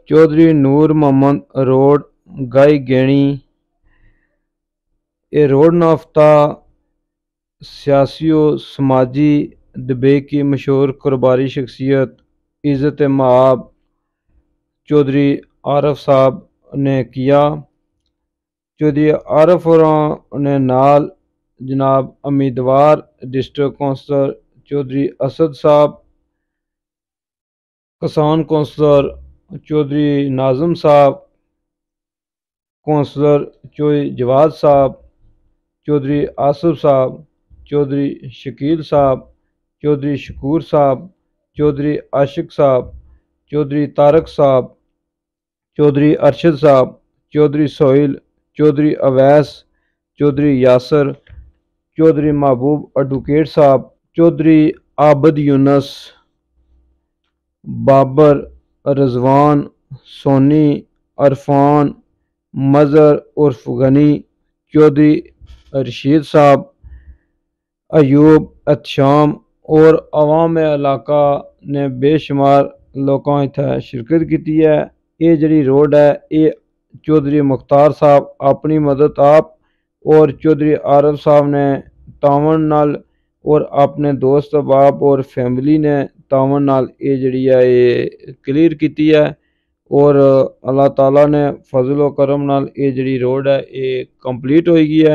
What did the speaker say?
چودھری نور محمد road گائی گینی یہ road نافتہ سیاسی و سماجی دبے کی مشہور کاروباری شخصیت عزت مآب چودھری عارف صاحب نے کیا۔ چودھری عارف اور نے نال جناب امیدوار ڈسٹرکٹ کونسلر چودھری اسد صاحب، کسان کونسلر چودھری ناظم صاحب، کونسلر چودھری جواد صاحب، چودھری آصف صاحب، چودھری شکیل صاحب، چودھری شکور صاحب، چودھری عاشق صاحب، چودھری طارق صاحب، چودھری ارشد صاحب، چودھری سہیل، چودھری اویس، چودھری یاسر، چودھری محبوب ایڈوکیٹ صاحب، چودھری عابد یونس، بابر، رضوان، سونی، عرفان، مظہر عرف غنی، چودھری رشید صاحب، ایوب، احتشام اور عوام علاقہ نے بے شمار لوگوں اتنے شرکت کی ہے۔ یہ جڑی روڈ ہے یہ چودھری مختار صاحب اپنی مدد آپ اور چودھری عارف صاحب نے تعاون نال اور اپنے دوست احباب اور فیملی نے تعاون نال یہ جڑی ہے یہ کلیئر کی ہے، اور اللہ تعالیٰ نے فضل و کرم نال یہ جڑی روڈ ہے یہ کمپلیٹ ہوئی گئی ہے۔